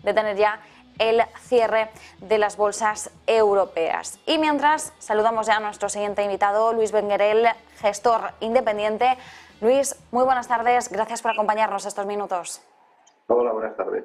de tener ya el cierre de las bolsas europeas. Y mientras, saludamos ya a nuestro siguiente invitado, Luis Benguerel, gestor independiente. Luis, muy buenas tardes, gracias por acompañarnos estos minutos. Hola, buenas tardes.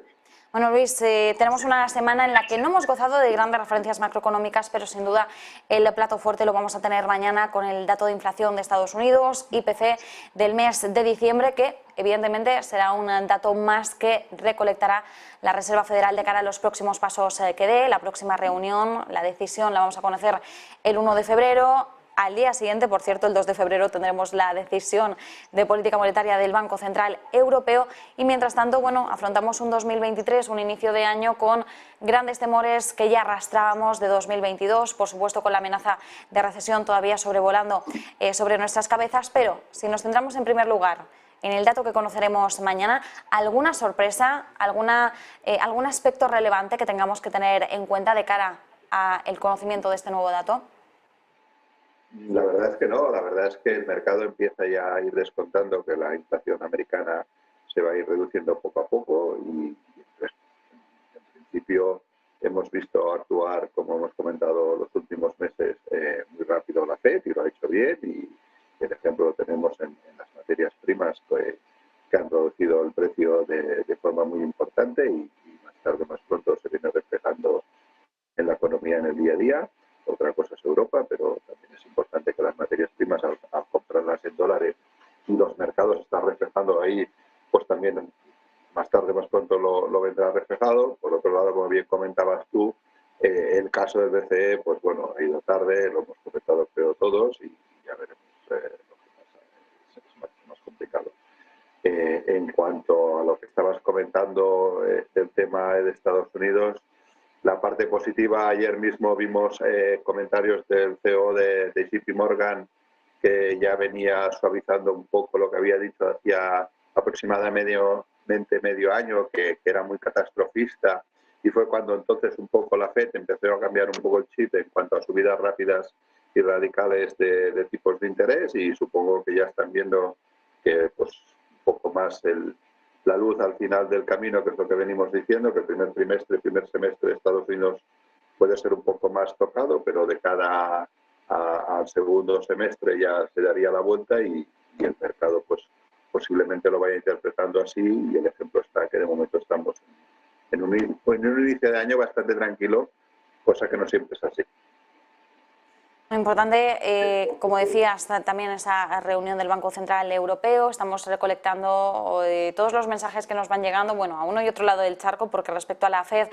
Bueno, Luis, tenemos una semana en la que no hemos gozado de grandes referencias macroeconómicas, pero sin duda el plato fuerte lo vamos a tener mañana con el dato de inflación de Estados Unidos, IPC del mes de diciembre, que evidentemente será un dato más que recolectará la Reserva Federal de cara a los próximos pasos que dé. La próxima reunión, la decisión la vamos a conocer el 1 de febrero. Al día siguiente, por cierto, el 2 de febrero, tendremos la decisión de política monetaria del Banco Central Europeo y, mientras tanto, bueno, afrontamos un 2023, un inicio de año con grandes temores que ya arrastrábamos de 2022, por supuesto con la amenaza de recesión todavía sobrevolando sobre nuestras cabezas, pero si nos centramos en primer lugar en el dato que conoceremos mañana, ¿alguna sorpresa, algún aspecto relevante que tengamos que tener en cuenta de cara al conocimiento de este nuevo dato? La verdad es que no, la verdad es que el mercado empieza ya a ir descontando que la inflación americana se va a ir reduciendo poco a poco y pues, en principio hemos visto actuar, como hemos comentado los últimos meses, muy rápido la FED y lo ha hecho bien y el ejemplo lo tenemos en las materias primas que han reducido el precio de forma muy importante y más tarde o más pronto se viene reflejando en la economía en el día a día. Otra cosa es Europa, pero también es importante que las materias primas, al comprarlas en dólares y los mercados están reflejando ahí, pues también más tarde, más pronto lo vendrá reflejado. Por otro lado, como bien comentabas tú, el caso del BCE, pues bueno, ha ido tarde, lo hemos comentado creo todos y ya veremos lo que pasa. Es más complicado. En cuanto a lo que estabas comentando del tema de Estados Unidos, la parte positiva, ayer mismo vimos comentarios del CEO de JP Morgan que ya venía suavizando un poco lo que había dicho hacía aproximadamente medio año, que era muy catastrofista, y fue cuando entonces un poco la FED empezó a cambiar un poco el chip en cuanto a subidas rápidas y radicales de tipos de interés, y supongo que ya están viendo que pues un poco más la luz al final del camino, que es lo que venimos diciendo, que el primer semestre de Estados Unidos puede ser un poco más tocado, pero de cara al segundo semestre ya se daría la vuelta y el mercado pues posiblemente lo vaya interpretando así, y el ejemplo está que de momento estamos en un inicio de año bastante tranquilo, cosa que no siempre es así. Lo importante, como decías, también esa reunión del Banco Central Europeo. Estamos recolectando todos los mensajes que nos van llegando, bueno, a uno y otro lado del charco, porque respecto a la FED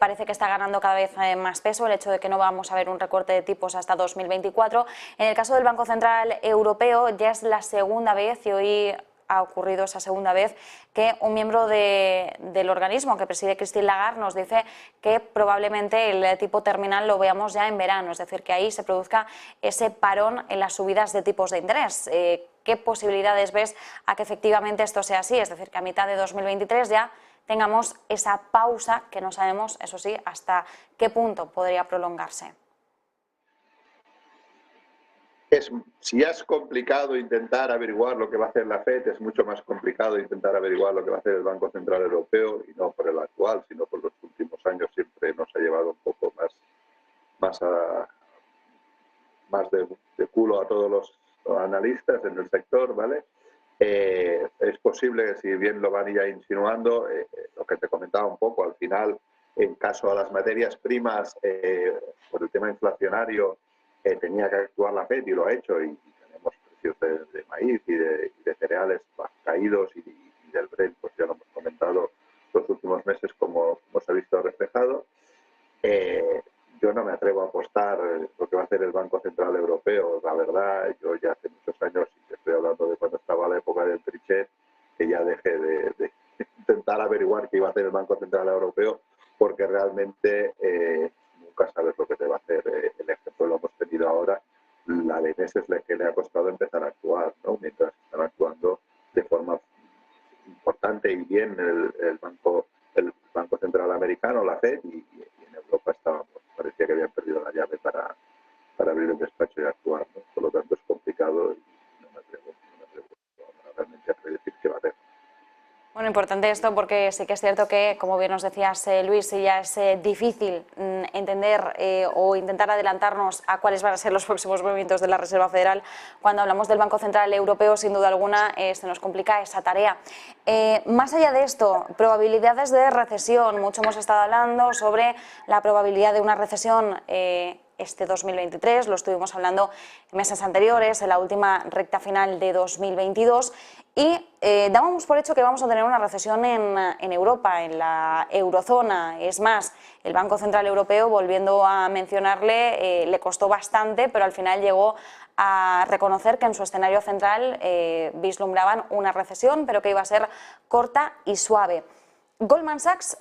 parece que está ganando cada vez más peso el hecho de que no vamos a ver un recorte de tipos hasta 2024. En el caso del Banco Central Europeo ya es la segunda vez, y hoy ha ocurrido esa segunda vez, que un miembro del organismo que preside Christine Lagarde nos dice que probablemente el tipo terminal lo veamos ya en verano, es decir, que ahí se produzca ese parón en las subidas de tipos de interés. ¿Qué posibilidades ves a que efectivamente esto sea así? Es decir, que a mitad de 2023 ya tengamos esa pausa que no sabemos, eso sí, hasta qué punto podría prolongarse. Si ya es complicado intentar averiguar lo que va a hacer la FED, es mucho más complicado intentar averiguar lo que va a hacer el Banco Central Europeo, y no por el actual, sino por los últimos años siempre nos ha llevado un poco más de culo a todos los analistas en el sector, ¿vale? Es posible que, si bien lo van ya insinuando, lo que te comentaba un poco, al final, en caso a las materias primas, por el tema inflacionario, tenía que actuar la FED y lo ha hecho, y tenemos precios de maíz y de cereales caídos, y del Brent, pues ya lo hemos comentado los últimos meses como se ha visto reflejado. Yo no me atrevo a apostar lo que va a hacer el Banco Central Europeo. La verdad, yo ya hace muchos años, y te estoy hablando de cuando estaba la época del Trichet, que ya dejé de intentar averiguar qué iba a hacer el Banco Central Europeo, porque realmente nunca sabes lo que te va a hacer. El ejemplo lo hemos tenido ahora, la de meses que le ha costado empezar a actuar, ¿no? Mientras están actuando de forma importante y bien el Banco Central Americano, la FED, y en Europa parecía que habían perdido la llave para abrir el despacho y actuar, ¿no? Por lo tanto, es complicado y no me atrevo realmente a predecir qué va a hacer. Bueno, importante esto porque sí que es cierto que, como bien nos decías, Luis, sí ya es difícil entender o intentar adelantarnos a cuáles van a ser los próximos movimientos de la Reserva Federal. Cuando hablamos del Banco Central Europeo, sin duda alguna, se nos complica esa tarea. Más allá de esto, probabilidades de recesión. Mucho hemos estado hablando sobre la probabilidad de una recesión este 2023, lo estuvimos hablando en meses anteriores, en la última recta final de 2022, y dábamos por hecho que vamos a tener una recesión en Europa, en la eurozona. Es más, el Banco Central Europeo, volviendo a mencionarle, le costó bastante, pero al final llegó a reconocer que en su escenario central vislumbraban una recesión, pero que iba a ser corta y suave. Goldman Sachs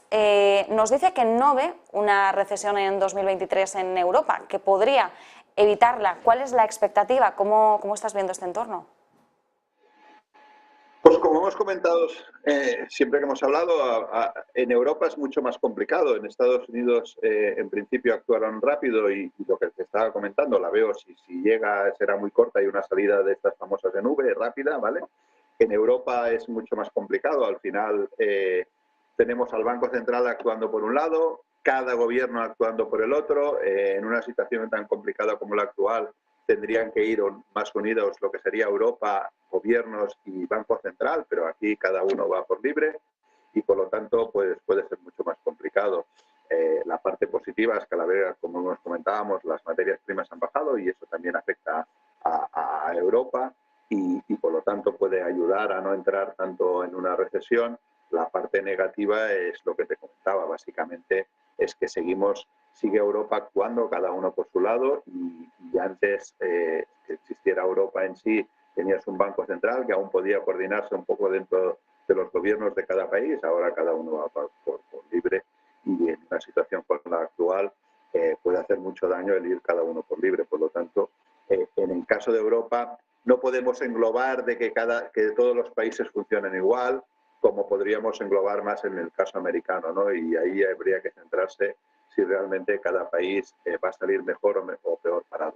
nos dice que no ve una recesión en 2023 en Europa, que podría evitarla. ¿Cuál es la expectativa? ¿Cómo estás viendo este entorno? Pues como hemos comentado siempre que hemos hablado, en Europa es mucho más complicado. En Estados Unidos, en principio, actuaron rápido y lo que te estaba comentando, la veo, si llega, será muy corta y una salida de estas famosas de nube rápida, ¿vale? En Europa es mucho más complicado. Al final tenemos al Banco Central actuando por un lado, cada gobierno actuando por el otro. En una situación tan complicada como la actual, tendrían que ir más unidos lo que sería Europa, gobiernos y Banco Central, pero aquí cada uno va por libre y por lo tanto pues, puede ser mucho más complicado. La parte positiva es que a la vez, como nos comentábamos, las materias primas han bajado y eso también afecta a Europa y por lo tanto puede ayudar a no entrar tanto en una recesión. La parte negativa es lo que te comentaba, básicamente es que sigue Europa actuando cada uno por su lado y antes que existiera Europa en sí tenías un banco central que aún podía coordinarse un poco dentro de los gobiernos de cada país, ahora cada uno va por libre y en una situación como la actual puede hacer mucho daño el ir cada uno por libre. Por lo tanto, en el caso de Europa no podemos englobar de que todos los países funcionen igual, como podríamos englobar más en el caso americano, ¿no? Y ahí habría que centrarse si realmente cada país va a salir mejor o peor parado.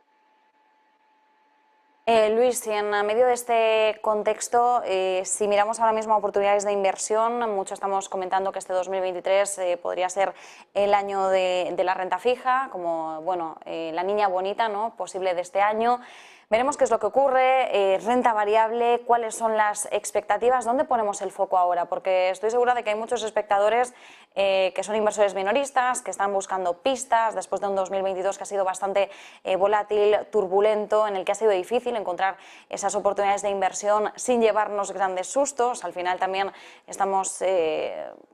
Luis, y en medio de este contexto, si miramos ahora mismo oportunidades de inversión, mucho estamos comentando que este 2023 podría ser el año de la renta fija, como bueno, la niña bonita, ¿no?, posible de este año. Veremos qué es lo que ocurre, renta variable, cuáles son las expectativas, dónde ponemos el foco ahora, porque estoy segura de que hay muchos espectadores que son inversores minoristas, que están buscando pistas después de un 2022 que ha sido bastante volátil, turbulento, en el que ha sido difícil encontrar esas oportunidades de inversión sin llevarnos grandes sustos. Al final también estamos,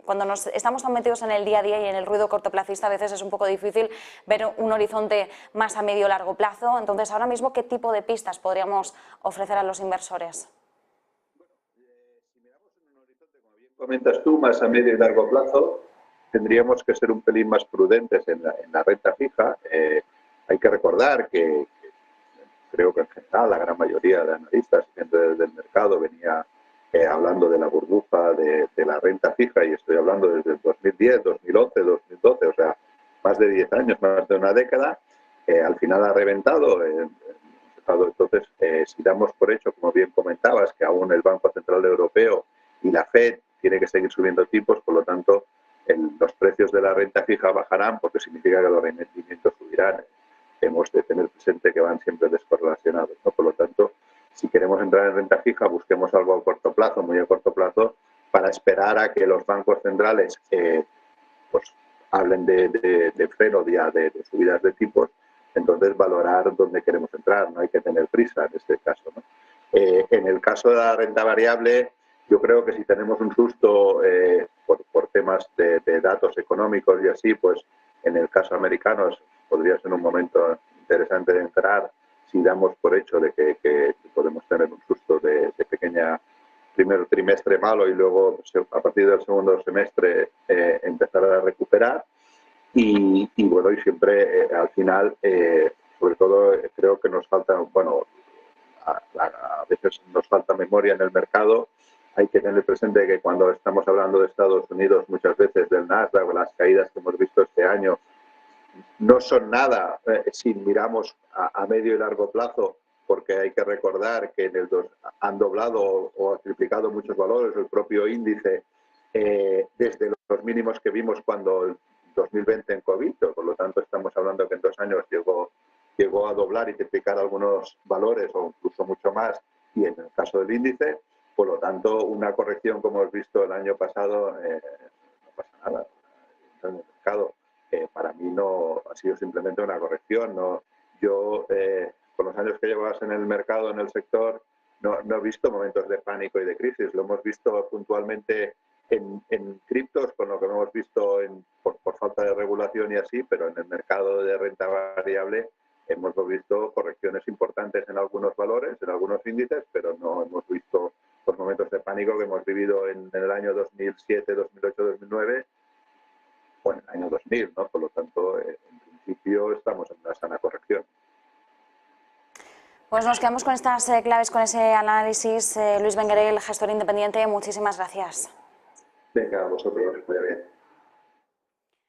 cuando estamos tan metidos en el día a día y en el ruido cortoplacista, a veces es un poco difícil ver un horizonte más a medio o largo plazo. Entonces, ahora mismo, ¿qué tipo de pistas podríamos ofrecer a los inversores? Si miramos en un horizonte, como bien comentas tú, más a medio y largo plazo, tendríamos que ser un pelín más prudentes en la renta fija. Hay que recordar que creo que en general la gran mayoría de analistas y gente del mercado venía hablando de la burbuja de la renta fija, y estoy hablando desde el 2010, 2011, 2012, o sea, más de 10 años, más de una década. Al final ha reventado. Entonces, si damos por hecho, como bien comentabas, que aún el Banco Central Europeo y la FED tiene que seguir subiendo tipos, por lo tanto, los precios de la renta fija bajarán, porque significa que los rendimientos subirán. Hemos de tener presente que van siempre descorrelacionados, ¿no? Por lo tanto, si queremos entrar en renta fija, busquemos algo a corto plazo, muy a corto plazo, para esperar a que los bancos centrales pues hablen de freno ya, de subidas de tipos. Entonces, valorar dónde queremos entrar, no hay que tener prisa en este caso, ¿no? En el caso de la renta variable, yo creo que si tenemos un susto por temas de datos económicos y así, pues en el caso americano podría ser un momento interesante de entrar si damos por hecho de que podemos tener un susto de pequeña primer trimestre malo y luego a partir del segundo semestre empezar a recuperar. Y bueno, y siempre al final, sobre todo, creo que nos falta, bueno, a veces nos falta memoria en el mercado. Hay que tener presente que cuando estamos hablando de Estados Unidos, muchas veces del Nasdaq, las caídas que hemos visto este año, no son nada si miramos a medio y largo plazo, porque hay que recordar que han doblado o triplicado muchos valores. El propio índice desde los mínimos que vimos cuando el 2020 en COVID, por lo tanto estamos hablando que en 2 años llegó a doblar y triplicar algunos valores o incluso mucho más, y en el caso del índice, por lo tanto, una corrección como hemos visto el año pasado, no pasa nada. En el mercado, para mí no ha sido simplemente una corrección. No, yo, con los años que llevas en el mercado, en el sector, no he visto momentos de pánico y de crisis. Lo hemos visto puntualmente en criptos, con lo que hemos visto por falta de regulación y así, pero en el mercado de renta variable hemos visto correcciones importantes en algunos valores, en algunos índices, pero no hemos visto los momentos de pánico que hemos vivido en el año 2007, 2008, 2009, o en el año 2000, ¿no? Por lo tanto, en principio estamos en una sana corrección. Pues nos quedamos con estas claves, con ese análisis. Luis Benguerel, gestor independiente, muchísimas gracias. Venga, a vosotros, muy bien.